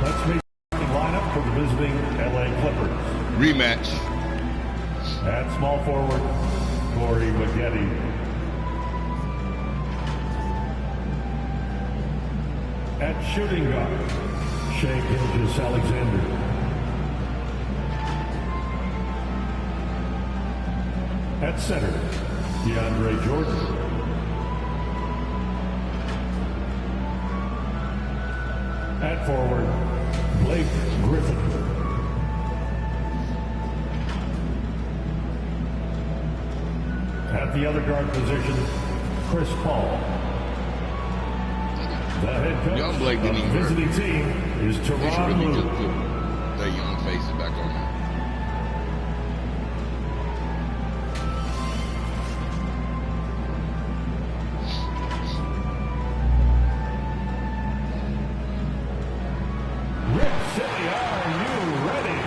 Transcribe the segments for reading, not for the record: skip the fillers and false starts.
Let's meet the lineup for the visiting LA Clippers. Rematch. At small forward, Corey Maggette. At shooting guard, Gilgeous-Alexander. At center, DeAndre Jordan. At forward, Blake Griffin. At the other guard position, Chris Paul. The head coach Young Blake didn't even of the visiting team is They should Teron really Lue. just put their young faces back on there. Rip City, are you ready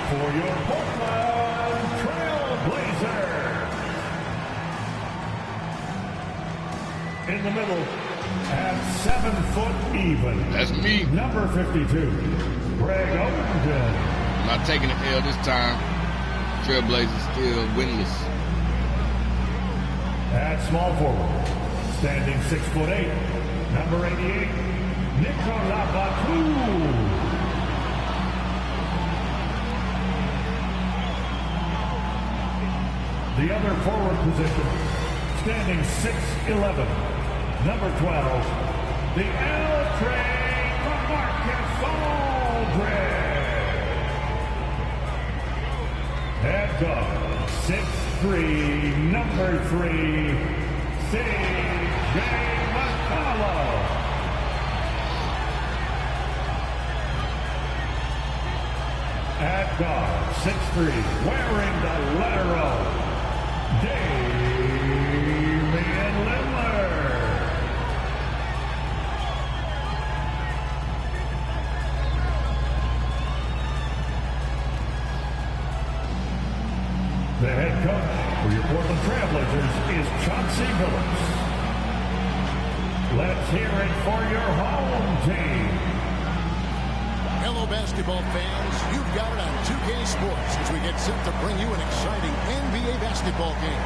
for your Portland Trail Blazers? In the middle, at 7 foot even. That's me. Number 52, Greg Oden. Not taking the L this time. Trailblazers still winless. At small forward, standing 6'8", number 88, Nicolas Batum. The other forward position, standing 6'11", number 12, the L train from Marcus Aldridge. At guard, 6'3", number 3, C.J. McCollum. At guard, 6'3", wearing the letter O, Damian Lillard. The head coach for your Portland Trailblazers is Chauncey Billups. Let's hear it for your home team. Hello, basketball fans. You've got it on 2K Sports as we get set to bring you an exciting NBA basketball game.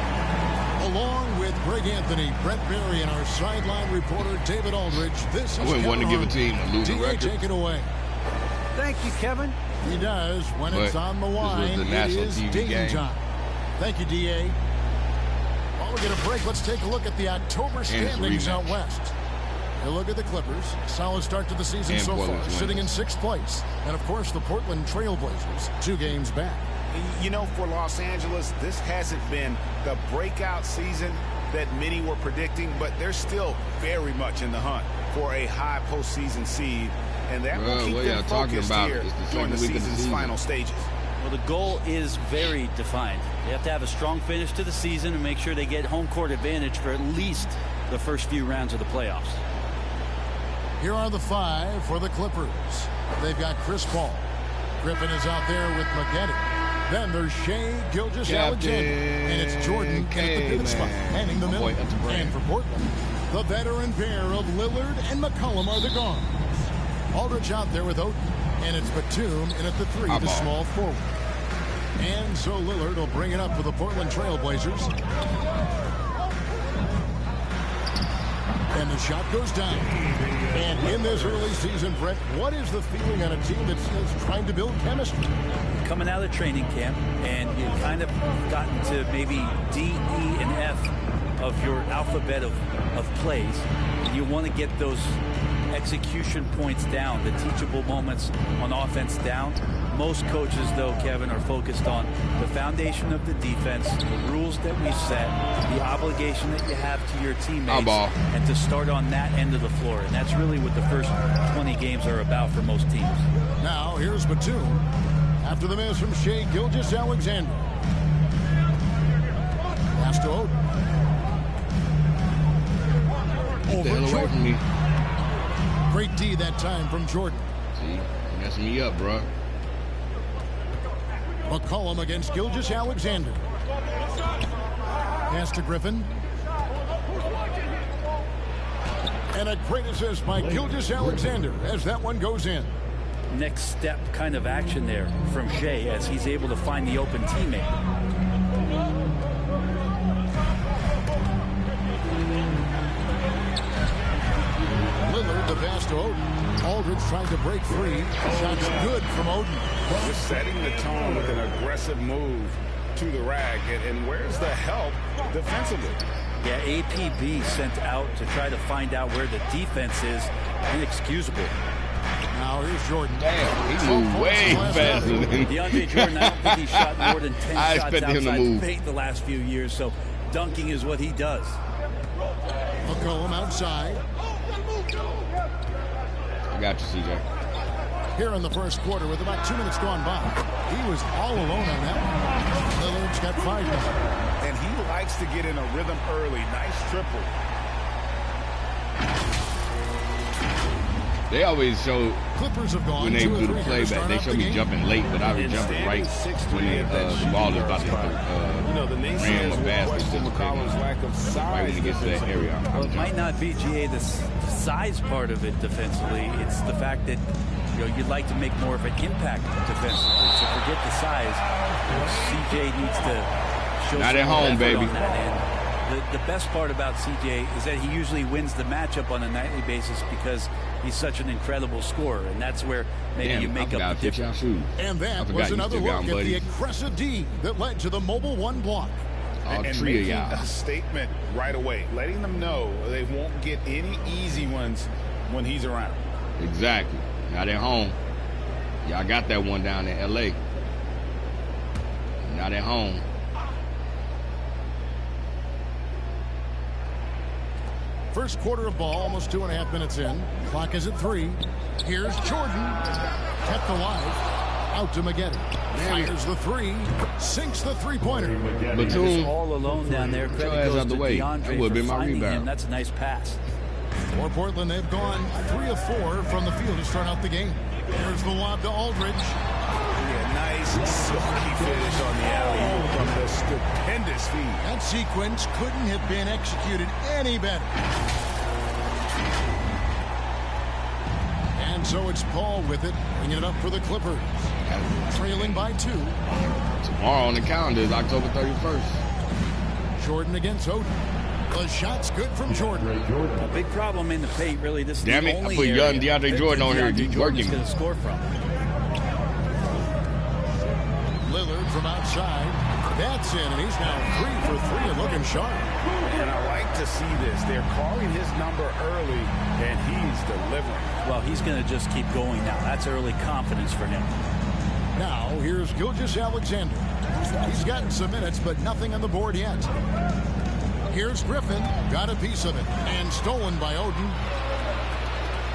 Along with Greg Anthony, Brett Berry, and our sideline reporter, David Aldridge, this is wouldn't want to give a team a losing DA, record. take it away. Thank you, Kevin. He does. When it's on the line, the it national is TV game game. time. Thank you, DA. While we get a break, let's take a look at the October standings out west. You look at the Clippers. Solid start to the season And so far, Portland's sitting in winners. 6th place. And, of course, the Portland Trailblazers, 2 games back. You know, for Los Angeles, this hasn't been the breakout season that many were predicting, but they're still very much in the hunt for a high postseason seed, and that will keep what them y'all talking focused about? here It's the during the second week of the season's season. final stages. Well, the goal is very defined. They have to have a strong finish to the season and make sure they get home court advantage for at least the first few rounds of the playoffs. Here are the 5 for the Clippers. They've got Chris Paul. Griffin is out there with Maggette. Then there's Shai Gilgeous-Alexander. And it's Jordan in at the pivot spot, manning the middle. And for Portland, the veteran pair of Lillard and McCollum are the guards. Aldridge out there with Oden. And it's Batum in at the 3, the small forward. And so Lillard will bring it up for the Portland Trailblazers. And the shot goes down. And in this early season, Brett, what is the feeling on a team that's trying to build chemistry? Coming out of training camp, and you've kind of gotten to maybe D, E, and F of your alphabet of plays. And you want to get those execution points down, the teachable moments on offense down. Most coaches, though, Kevin, are focused on the foundation of the defense, the rules that we set, the obligation that you have to your teammates, and to start on that end of the floor. And that's really what the first 20 games are about for most teams. Now, here's Batum. After the miss from Shai Gilgeous-Alexander. Pass to Oden. Over Jordan. Great D that time from Jordan. See, messing me up, bro. McCollum against Gilgeous-Alexander. Pass to Griffin. And a great assist by Gilgeous-Alexander as that one goes in. next step kind of action there from Shea as he's able to find the open teammate. Lillard, the pass to Oden. Aldridge trying to break free. Shot's good from Oden. Just setting the tone with an aggressive move to the rag. And where's the help defensively? Yeah, APB sent out to try to find out where the defense is. Inexcusable. Now here's Jordan. Damn, he moved way faster than DeAndre Jordan, I don't think he shot more than 10 I shots expected him to outside move. the paint the last few years, so dunking is what he does. McCollum outside. I got you, CJ. Here in the first quarter with about 2 minutes gone by. He was all alone on that one. Lillard's got 5 minutes. And he likes to get in a rhythm early. Nice triple. They always show Clippers have gone when they 2 do or the 3 playback. They show me jumping late, but I was jumping right when the ball is about to hit the rim or basket. Right when it gets to that area, Well, it might not be, GA, the size part of it defensively. It's the fact that you'd like to make more of an impact defensively. So forget the size. CJ needs to show Not some at more home, effort baby. on that end. The best part about CJ is that he usually wins the matchup on a nightly basis because he's such an incredible scorer, and that's where maybe you make up the difference. And that was another look at the aggressive D that led to the mobile 1 block. All And three of making y'all. a statement right away, letting them know they won't get any easy ones when he's around. Exactly. Not at home. Y'all got that one down in LA. Not at home. First quarter of ball, almost 2.5 minutes in. Clock is at 3. Here's Jordan. Kept alive. Out to Maggette. Fires the 3. Sinks the 3-pointer. Batum. All alone down there. Your Credit ass goes out the to way. DeAndre That would've been for my finding rebound. him. That's a nice pass. For Portland, they've gone 3 of 4 from the field to start out the game. Here's the lob to Aldridge. Yeah, nice silky finish on the alley from the stupendous feed. That sequence couldn't have been executed any better. And so it's Paul with it, bringing it up for the Clippers. Trailing by 2. Tomorrow on the calendar is October 31st. Jordan against Oden. The shot's good from Jordan. A big problem in the paint, really. This is Damn the it, I only put area young DeAndre that Jordan on here. DeAndre He's Jordan's working. going to score from. Lillard from outside. That's in, and he's now 3 for 3 and looking sharp. And I like to see this. They're calling his number early, and he's delivering. Well, he's going to just keep going now. That's early confidence for him. Now, here's Gilgeous-Alexander. He's gotten some minutes, but nothing on the board yet. Here's Griffin. Got a piece of it. And stolen by Oden.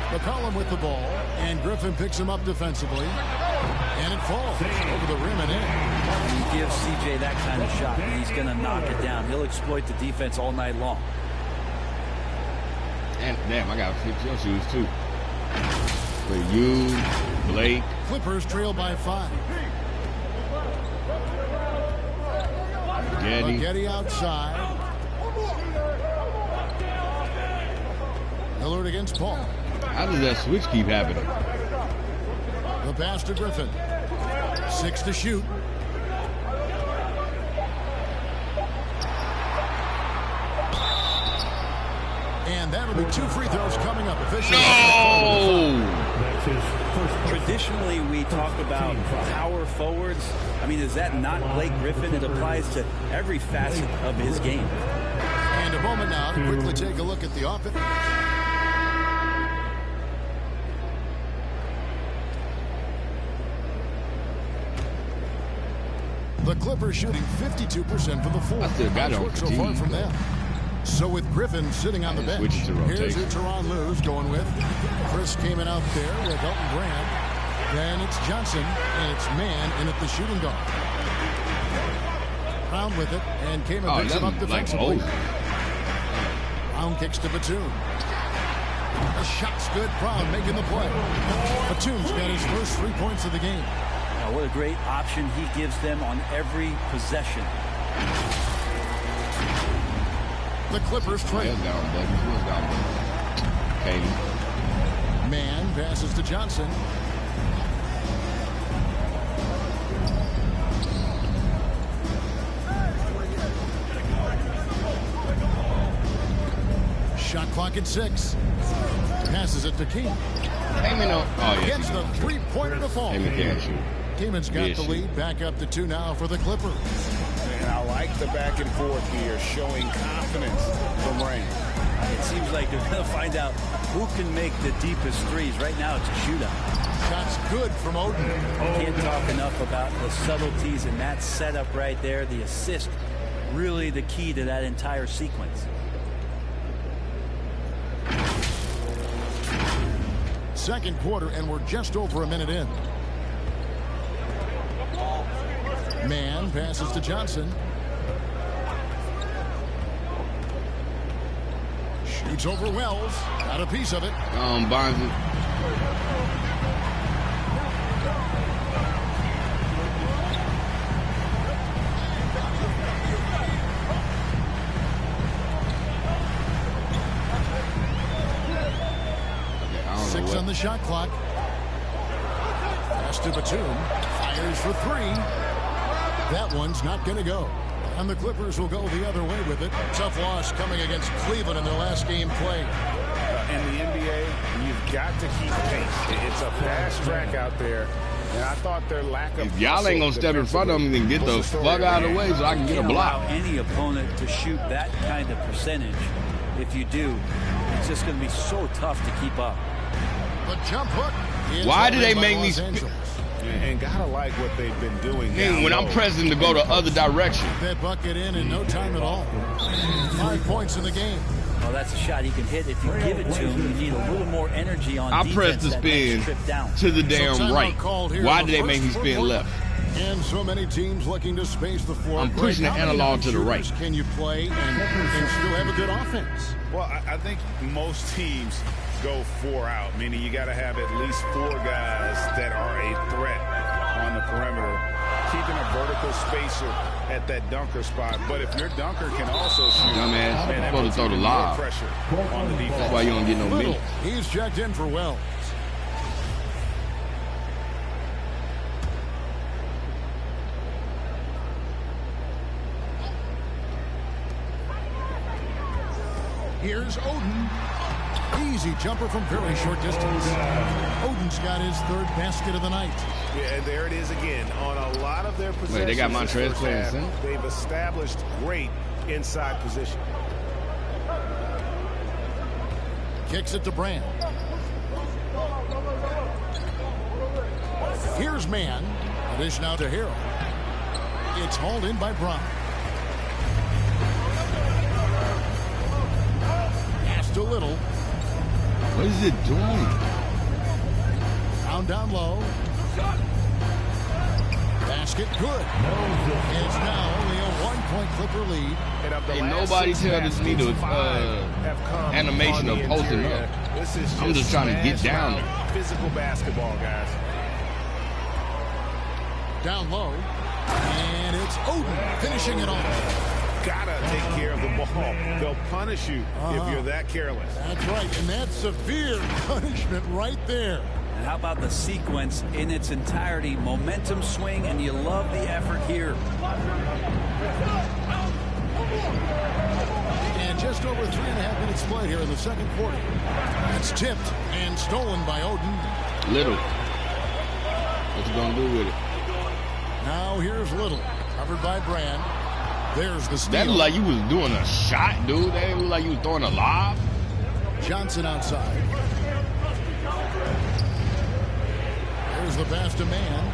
McCollum with the ball. And Griffin picks him up defensively. And it falls over the rim and in. When you give CJ that kind of shot, he's going to knock it down. He'll exploit the defense all night long. And damn, I got to fix your shoes too. For you, Blake. Clippers trail by 5. Maggette outside. Lillard against Paul. How does that switch keep happening? The pass to Griffin. 6 to shoot. And that'll be 2 free throws coming up. Officially. No! Traditionally, we talk about power forwards. I mean, is that not Blake Griffin? It applies to every facet of his game. And a moment now to quickly take a look at the offense. The Clippers shooting 52% for the floor. I still got it on So far from them. So with Griffin sitting on the bench, switch it to here's who rotation. Teron Lue's going with. Chris came in out there with Elton Brand. Then it's Johnson, and it's Mann in at the shooting guard. Brown with it, and came and picks him up defensively. Brown kicks to Batum. The shot's good. Brown making the play. Batum's got his first 3 points of the game. Now, what a great option he gives them on every possession. The Clippers trail. Hands down, buddy. Hands down, buddy. Okay. Mann passes to Johnson. Shot clock at 6. Passes it to King. Heyman, oh, yeah. Gets the three-pointer to fall. Heyman can't shoot. Kingman's got the lead. Back up to 2 now for the Clippers. And I like the back and forth here, showing confidence from Rain. It seems like they're going to find out who can make the deepest threes. Right now, it's a shootout. Shots good from Odin. Can't talk enough about the subtleties in that setup right there. The assist, really the key to that entire sequence. Second quarter, and we're just over a minute in. Man passes to Johnson. Shoots over Wells. Got a piece of it. Bonzi. Six on the shot clock. Pass to Batum. Fires for 3. That one's not going to go. And the Clippers will go the other way with it. Tough loss coming against Cleveland in their last game played. In the NBA, you've got to keep pace. It's a fast track out there. And I thought their lack of... If y'all ain't going to step in front of them and get the fuck out of the way so I can get a block. Allow any opponent to shoot that kind of percentage. If you do, it's just going to be so tough to keep up. The jump hook. Why do they make me... And gotta like what they've been doing. When I'm pressing to go the other direction. That bucket in no time at all. 5 points in the game. Oh, that's a shot he can hit. If you give it to him, you need a little more energy on defense. I press the spin to the damn right. Why do they make me spin left? And so many teams looking to space the floor. I'm pushing the analog to the right. Can you play and still have a good offense? Well, I think most teams go 4 out, meaning you got to have at least 4 guys that are a threat on the perimeter, keeping a vertical spacer at that dunker spot. But if your dunker can also shoot, dumbass, you're supposed to throw the lob. Pressure on the defense. That's why you don't get no minutes. He's checked in for Wells. Here's Odin. Easy jumper from very short distance. Odin's got his 3rd basket of the night. Yeah, and there it is again. On a lot of their possessions, they got Montrez playing center. They've established great inside position. Kicks it to Brand. Here's Man. Dish now to Hero. It's hauled in by Brown. Pass to Little. What is it doing? Down low. Basket good. It's now only a 1-point Clipper lead. Ain't nobody tell this me the animation of posting up. I'm just trying to get down there. Physical basketball, guys. Down low. And it's Odin finishing it off. Gotta take care of the ball. They'll punish you if you're that careless. That's right, and that's severe punishment right there. And how about the sequence in its entirety? Momentum swing, and you love the effort here. And just over 3.5 minutes played here in the second quarter. It's tipped and stolen by Odin. Little. What you gonna do with it? Now here's Little, covered by Brand. There's the steal. That looked like you was doing a shot, dude. That didn't look like you was throwing a lob. Johnson outside. There's the pass to Man.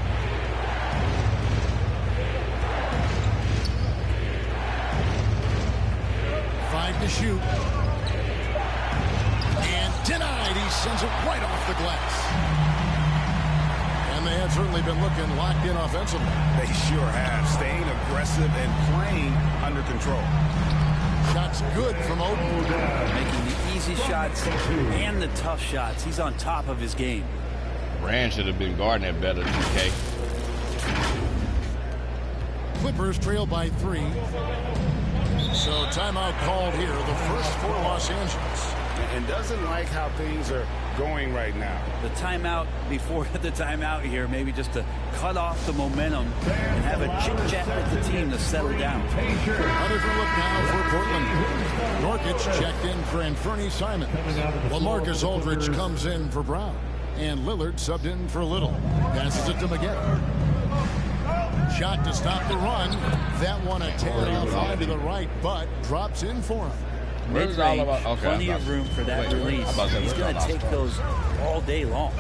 Five to shoot. And denied. He sends it right off the glass. And they have certainly been looking locked in offensively. They sure have. Staying aggressive and playing under control. Shots good from Odin. Making the easy shots and the tough shots. He's on top of his game. Brand should have been guarding that better, DK. Clippers trail by 3. So timeout called here. The first for Los Angeles. and doesn't like how things are going right now. The timeout before the timeout here, maybe just to cut off the momentum and have a chit-chat with the team to settle down. A different look now for Portland. Norkic checked in for Anthony Simons. LaMarcus Aldridge comes in for Brown. And Lillard subbed in for Little. Passes it to McGinn. Shot to stop the run. That one a tad offline to the right, but drops in for him. Mid-range, plenty of room for that release. He's going to take those all day long.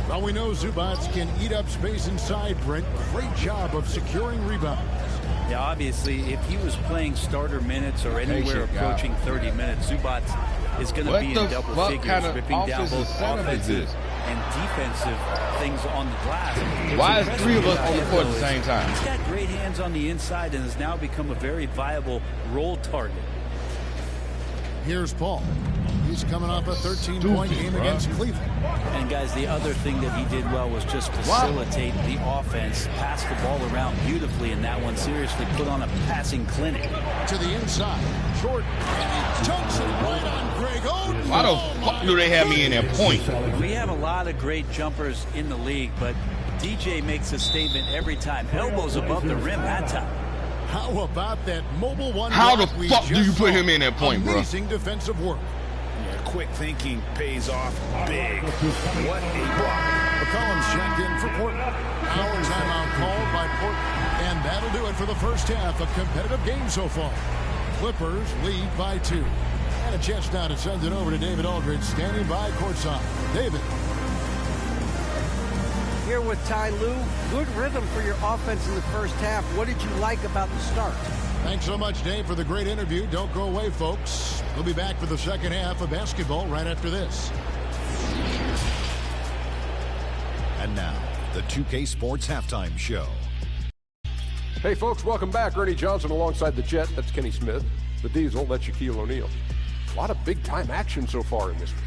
Well, we know Zubats can eat up space inside, Brent. Great job of securing rebounds. Yeah, obviously, if he was playing starter minutes or anywhere approaching 30 minutes, Zubats is going to be in double figures, ripping down both offensive and defensive things on the glass. Why is 3 of us on the court at the same time? He's got great hands on the inside and has now become a very viable role target. Here's Paul. He's coming off a 13-point game against Cleveland. And guys, the other thing that he did well was just facilitate the offense, pass the ball around beautifully in that one. Seriously, put on a passing clinic. To the inside, Jordan, and he chunks it right on Greg Oden. Why the fuck do they have me in that point? We have a lot of great jumpers in the league, but DJ makes a statement every time. Elbows above the rim that time. How about that mobile one? How the fuck do you put him in that point, bro? Amazing defensive work. Yeah, quick thinking pays off big. What a block. McCollum's checked in for Portland. Our timeout called by Portland. And that'll do it for the first half. A competitive game so far. Clippers lead by 2. And a chance now to send it over to David Aldridge, standing by courtside. David. Here with Ty Lue. Good rhythm for your offense in the first half. What did you like about the start? Thanks so much, Dave, for the great interview. Don't go away, folks. We'll be back for the second half of basketball right after this. And now, the 2K Sports Halftime Show. Hey, folks, welcome back. Ernie Johnson alongside the Jet. That's Kenny Smith. The Diesel, that's Shaquille O'Neal. A lot of big-time action so far in this one.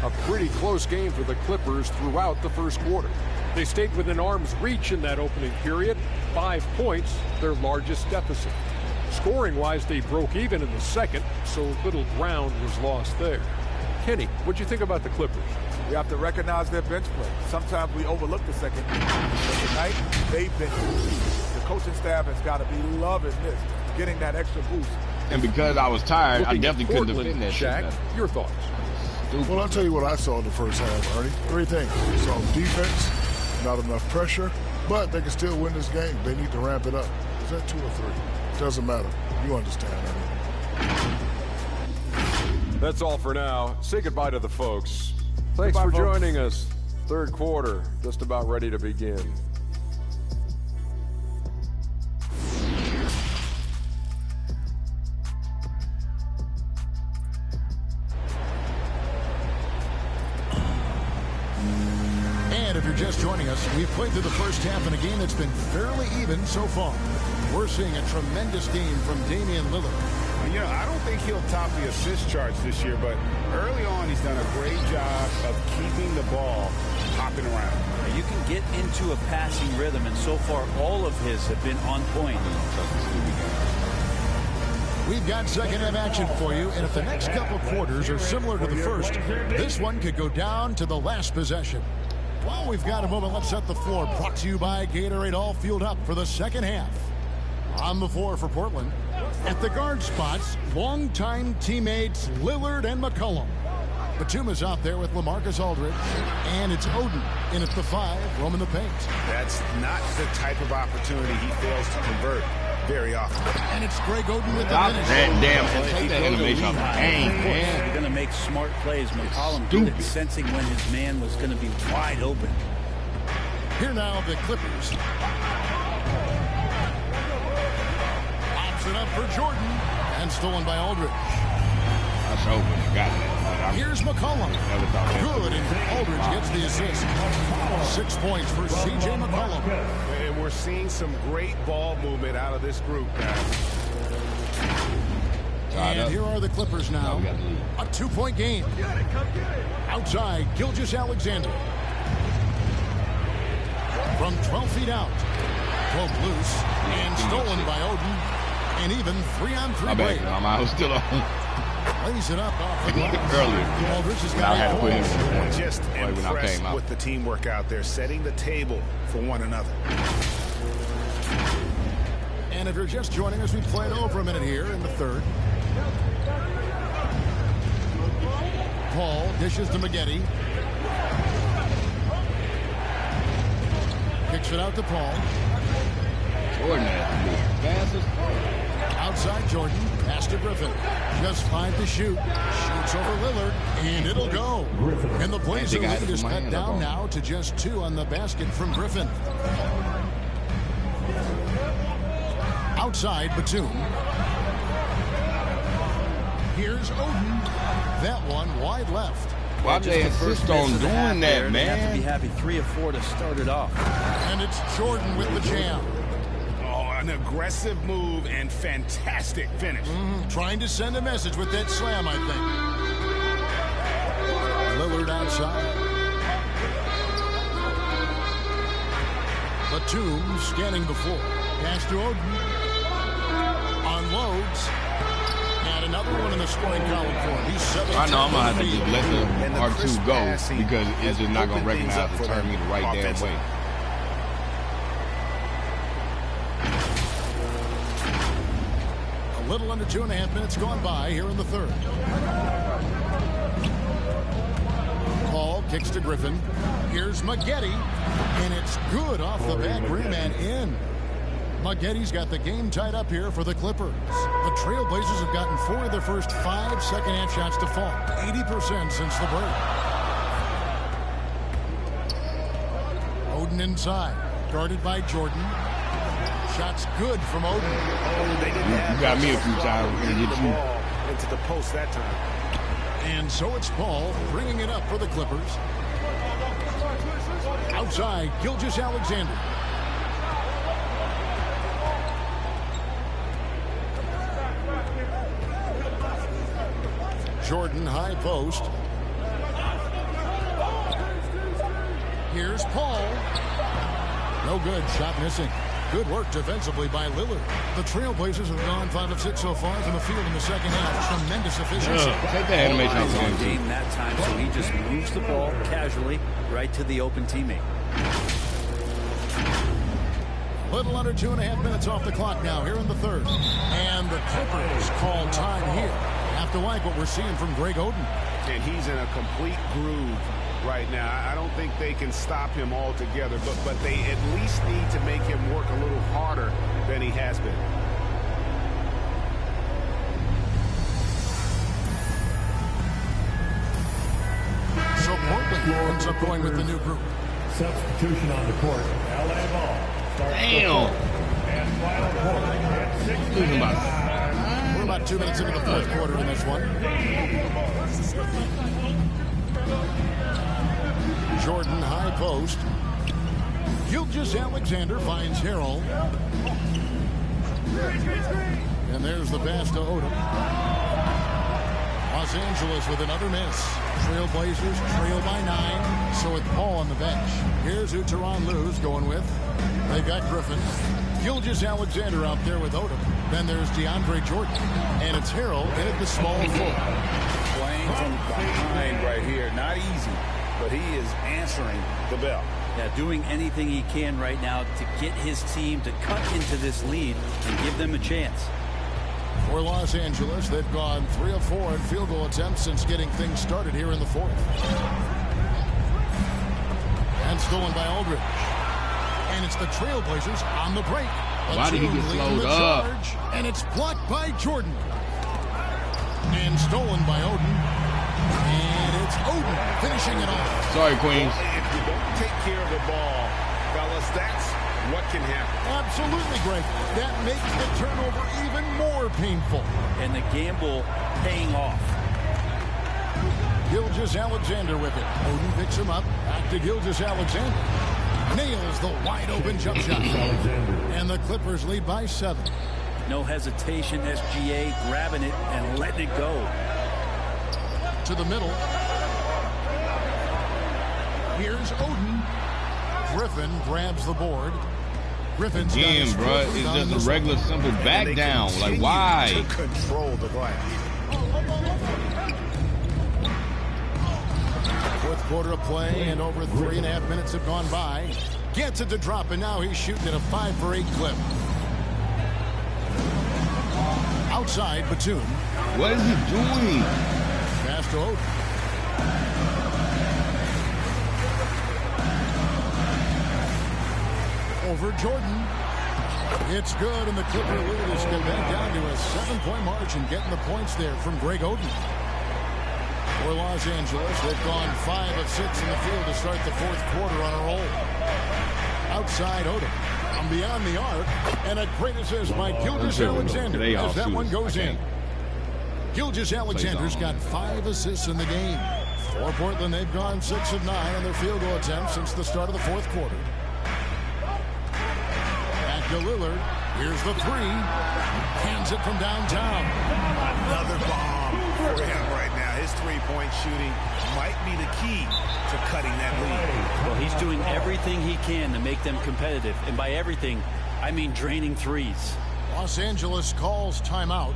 A pretty close game for the Clippers throughout the first quarter. They stayed within arm's reach in that opening period. 5 points, their largest deficit. Scoring-wise, they broke even in the second, so little ground was lost there. Kenny, what'd you think about the Clippers? We have to recognize their bench play. Sometimes we overlook the second. But tonight, they've been. The coaching staff has got to be loving this, getting that extra boost. And because I was tired, I definitely couldn't defend that Shaq, shit. your thoughts? Well, I'll tell you what I saw in the first half, Ernie. 3 things. I saw defense, not enough pressure, but they can still win this game. They need to ramp it up. Is that 2 or 3? Doesn't matter. You understand, Ernie. That's all for now. Say goodbye to the folks. Thanks for joining us. Third quarter, just about ready to begin. And if you're just joining us, we've played through the first half in a game that's been fairly even so far. We're seeing a tremendous game from Damian Lillard. You know, I don't think he'll top the assist charts this year, but early on he's done a great job of keeping the ball hopping around. You can get into a passing rhythm, and so far all of his have been on point. We've got second half action for you, and if the next couple quarters are similar to the first, this one could go down to the last possession. While we've got a moment, let's set the floor. Brought to you by Gatorade, all fueled up for the second half. On the floor for Portland. At the guard spots, longtime teammates Lillard and McCollum. Batuma's out there with LaMarcus Aldridge. And it's Oden in at the 5, roaming the paint. That's not the type of opportunity he fails to convert very often. And it's Greg Oden with the Stop finish. that damn take that animation off the game, man. You're going to make smart plays. McCollum good at sensing when his man was going to be wide open. Here now, the Clippers. Pops it up for Jordan. And stolen by Aldridge. That's open. Got it. Here's McCollum. Good, and Aldridge gets the assist. 6 points for C.J. McCollum. And we're seeing some great ball movement out of this group, guys. And here are the Clippers now. A 2-point game. Outside, Gilgeous-Alexander. From 12 feet out. Pulled loose and stolen by Oden. And even 3-on-3 break. I was still on. Lays it up off the glass. Earlier. Aldridge has I got had to put him in Just when I impressed came out. with the teamwork out there, setting the table for one another. And if you're just joining us, we played over a minute here in the third. Paul dishes to Maggette. Kicks it out to Paul. Jordan has to move fastest. Outside Jordan. Pass to Griffin. Just 5 to shoot. Shoots over Lillard. And it'll go. And the Blazer lead is cut down now to just 2 on the basket from Griffin. Outside Batum. Here's Oden. That one wide left. Why they insist on doing that, man? They have to be happy 3 of 4 to start it off. And it's Jordan with the jam. Oh, an aggressive move and fantastic finish. Trying to send a message with that slam, I think. Lillard outside. Batum scanning the floor. Pass to Oden. Unloads. And another one in the scoring column for him. He's 7. I know I'm going to have to just let the R2 go because it's just not going to recognize the turn me the right damn way. A little under 2.5 minutes gone by here in the third. Paul kicks to Griffin. Here's Maggette. And it's good off the back rim and in. Maggette's got the game tied up here for the Clippers. The Trailblazers have gotten 4 of their first 5 second-half shots to fall. 80% since the break. Oden inside. Guarded by Jordan. Shots good from Oden. Oh, they didn't have You got me a few times. the ball into the post that time. And so it's Paul bringing it up for the Clippers. Outside, Gilgeous-Alexander. Jordan high post. Here's Paul. No good. Shot missing. Good work defensively by Lillard. The Trailblazers have gone 5 of 6 so far from the field in the second half. Tremendous efficiency. Take the animation On game that time, so he just moves the ball casually right to the open teammate. Little under 2.5 minutes off the clock now here in the third. And the Clippers call time here. Have to like what we're seeing from Greg Oden. And he's in a complete groove right now. I don't think they can stop him altogether, but they at least need to make him work a little harder than he has been. So Portland ends up going with the new group. Substitution on the court. LA ball. Damn. And final quarter at 6. We're about 2 minutes into the fourth quarter in this one. Jordan high post. Gilgeous-Alexander finds Harrell. And there's the pass to Odom. Los Angeles with another miss. Trailblazers trail by 9. So with Paul on the bench. Here's who Tyronn Lue's going with. They've got Griffin. Gilgeous-Alexander out there with Odom. Then there's DeAndre Jordan. And it's Harrell in at the small forward. Playing from behind right here. Not easy, but he is answering the bell. Yeah, doing anything he can right now to get his team to cut into this lead and give them a chance. For Los Angeles, they've gone 3 of 4 in field goal attempts since getting things started here in the fourth. And stolen by Aldridge. And it's the Trailblazers on the break. Why did he get slowed up? And it's blocked by Jordan. And stolen by Oden. And it's Oden finishing it off. Sorry, Queens. If you don't take care of the ball, fellas, that's what can happen. Absolutely, Greg. That makes the turnover even more painful. And the gamble paying off. Gilgeous-Alexander with it. Oden picks him up. Back to Gilgeous-Alexander. Nails the wide-open jump shot. And the Clippers lead by 7. No hesitation, SGA grabbing it and letting it go. To the middle. Here's Oden. Griffin grabs the board. Griffin's Again, bro, it's just a regular simple back down. Like, why? To control the glass. quarter of play, and over 3.5 minutes have gone by. Gets it to drop, and now he's shooting at a 5 for 8 clip. Outside, Batum. What is he doing? Pass to Oden. Over Jordan. It's good, and the Clipper lead is come back down to a 7-point margin, getting the points there from Greg Oden. For Los Angeles, they've gone 5 of 6 in the field to start the fourth quarter on a roll. Outside Oden. From beyond the arc, and a great assist by Gilgeous-Alexander as that one goes in. Gilgeous-Alexander's got 5 assists in the game. For Portland, they've gone 6 of 9 on their field goal attempts since the start of the fourth quarter. Back to Lillard. Here's the 3. Hands it from downtown. Another bomb for him right now. His three-point shooting might be the key to cutting that lead. Well, he's doing everything he can to make them competitive. And by everything, I mean draining threes. Los Angeles calls timeout.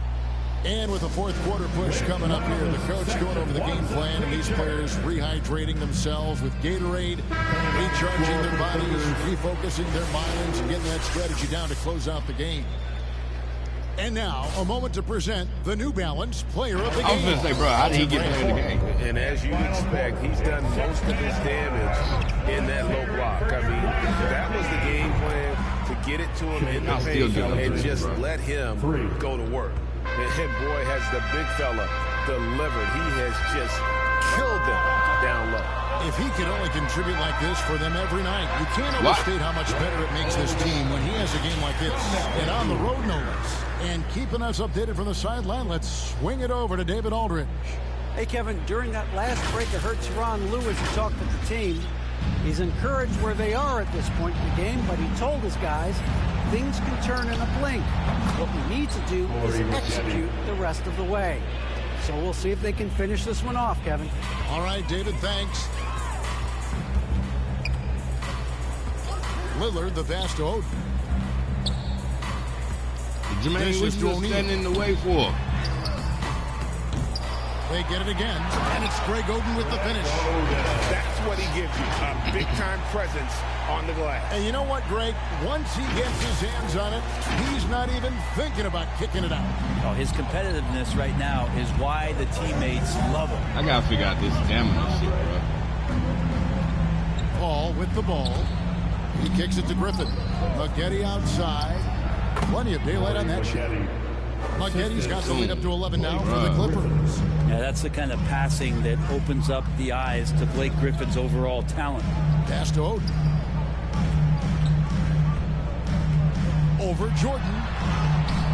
And with the fourth quarter push coming up here, the coach going over the game plan, and these players rehydrating themselves with Gatorade, recharging their bodies, refocusing their minds, and getting that strategy down to close out the game. And now, a moment to present the New Balance Player of the Game. I was going to say, bro, how did he get player of the game? And as you'd expect, he's done most of his damage in that low block. I mean, that was the game plan, to get it to him in the paint and just let him go to work. And boy, has the big fella delivered. He has just killed them down low. If he could only contribute like this for them every night, you can't overstate how much better it makes this team when he has a game like this. And on the road, no less. And keeping us updated from the sideline, let's swing it over to David Aldridge. Hey, Kevin, during that last break, I heard Tyronn Lue talk to the team. He's encouraged where they are at this point in the game, but he told his guys things can turn in a blink. What we need to do is execute the rest of the way. So we'll see if they can finish this one off, Kevin. All right, David, thanks. Lillard, the pass to Oden. Jermaine, what you standing in the way for? They get it again, and it's Greg Oden with the finish. That's what he gives you, a big-time presence on the glass. And you know what, Greg? Once he gets his hands on it, he's not even thinking about kicking it out. Oh, his competitiveness right now is why the teammates love him. I got to figure out this stamina shit, bro. Paul with the ball. He kicks it to Griffin. Maggette outside. Plenty of daylight on that shot. Maggette's got the lead up to 11 now for the Clippers. Yeah, that's the kind of passing that opens up the eyes to Blake Griffin's overall talent. Pass to Oden. Over Jordan.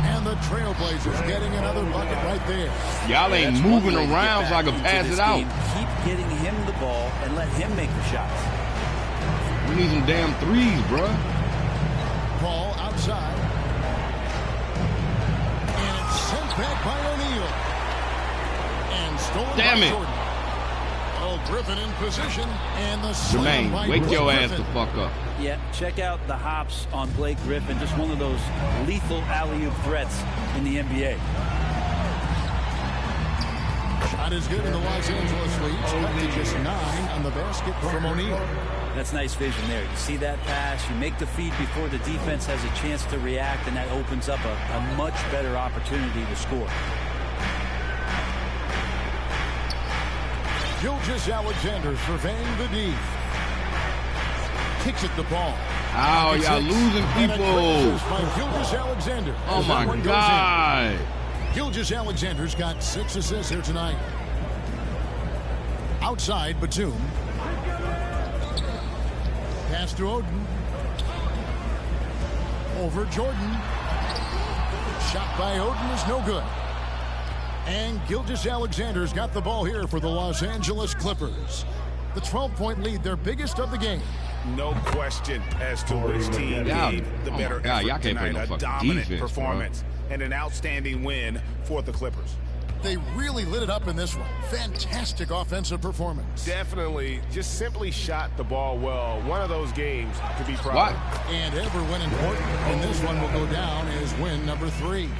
And the Trailblazers getting another bucket right there. Y'all ain't moving around so I can pass it out. Keep getting him the ball and let him make the shots. We need some damn threes, bro. Paul outside. Sent back by O'Neal. And stolen by Jordan. Oh, Griffin in position. And the slam by Jermaine, wake your ass Griffin. the fuck up. Yeah, check out the hops on Blake Griffin. Just one of those lethal alley-oop threats in the NBA. Shot is good in the Los Angeles lead. Cut to just 9 on the basket from O'Neal. That's nice vision there. You see that pass, you make the feed before the defense has a chance to react, and that opens up a much better opportunity to score. Gilgeous-Alexander surveying the D. Kicks it the ball. Oh, y'all losing people. By Gilgeous-Alexander. Oh, my God. Gilgeous-Alexander's got 6 assists here tonight. Outside, Batum. Pass to Oden. Over Jordan. Shot by Oden is no good. And Gilgeous-Alexander's got the ball here for the Los Angeles Clippers. The 12-point lead, their biggest of the game. No question as to which team gave the better effort tonight. A dominant performance and an outstanding win for the Clippers. They really lit it up in this one. Fantastic offensive performance. Definitely just simply shot the ball well. One of those games to be proud of. And ever win important. And this one will go down as win number 3.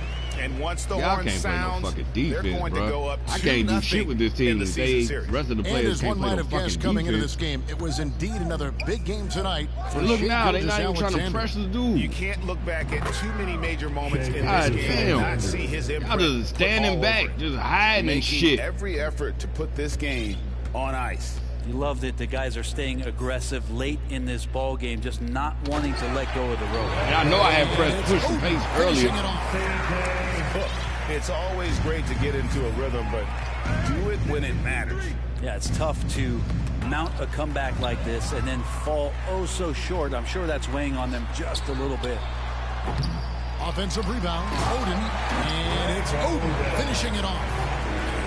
And once the Y'all horn can't play no sounds, fucking they're defense, going bro. to go up 2-0 I can't do shit with this team. The rest of the And players as can't one play might no have fucking guessed coming into this defense. game, it was indeed another big game tonight for Look now, they're not even trying to Gilgeous-Alexander. pressure the dude. You can't look back at too many major moments in God this game and damn. not see his Y'all imprint. just standing all back, over it. just hiding and Making shit. every effort to put this game on ice. You love that the guys are staying aggressive late in this ball game, just not wanting to let go of the rope. And I know I had pressed push the pace earlier. It's always great to get into a rhythm, but do it when it matters. Yeah, it's tough to mount a comeback like this and then fall oh so short. I'm sure that's weighing on them just a little bit. Offensive rebound, Odin, and it's Odin finishing it off.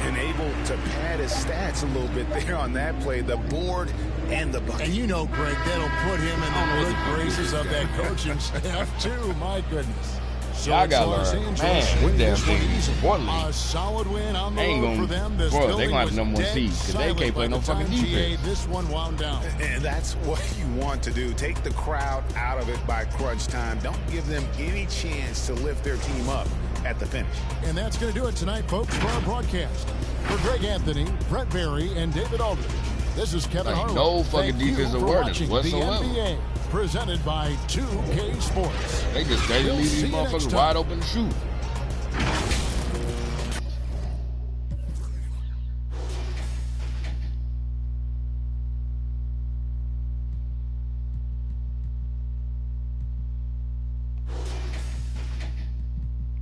And able to pad his stats a little bit there on that play, the board and the bucket. And you know, Greg, that'll put him in the good graces of that coaching staff, too. My goodness. So Y'all it's gotta Los learn. Angeles Man, winning this damn this one team is easy. importantly. A solid win on the They ain't road for gonna, them. This bro, they building gonna have was number one dead seed because they silent can't play by no the fucking time GA defense. this one wound down. And that's what you want to do. Take the crowd out of it by crunch time. Don't give them any chance to lift their team up at the finish. And that's going to do it tonight, folks, for our broadcast. For Greg Anthony, Brett Berry, and David Aldridge, this is Kevin Like Harlan. no fucking Thank you defensive for awareness watching whatsoever. The NBA, presented by 2K Sports. They just steady We'll leave see these you next motherfuckers time. wide open to shoot.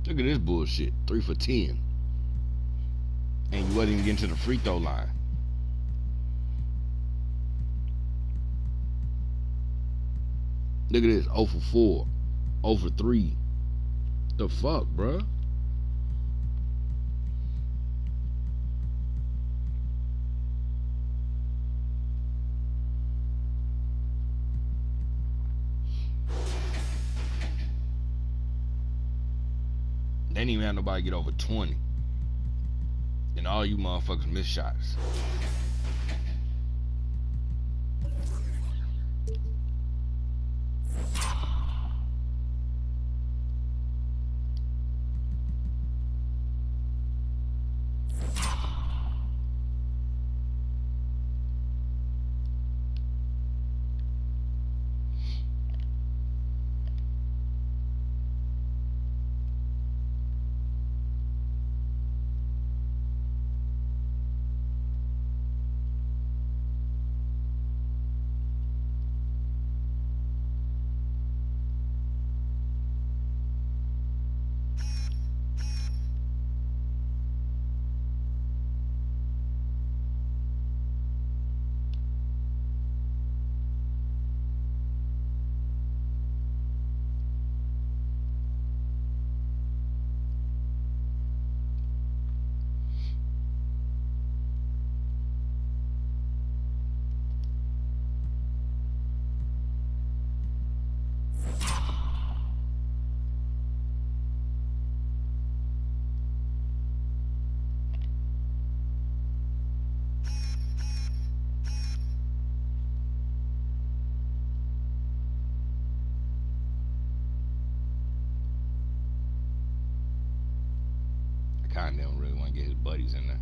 Look at this bullshit. 3 for 10. And you wasn't even getting to the free throw line. Look at this. 0 for 4. 0 for 3. The fuck, bruh? They didn't even have nobody get over 20. And all you motherfuckers miss shots. Kinda don't really want to get his buddies in there.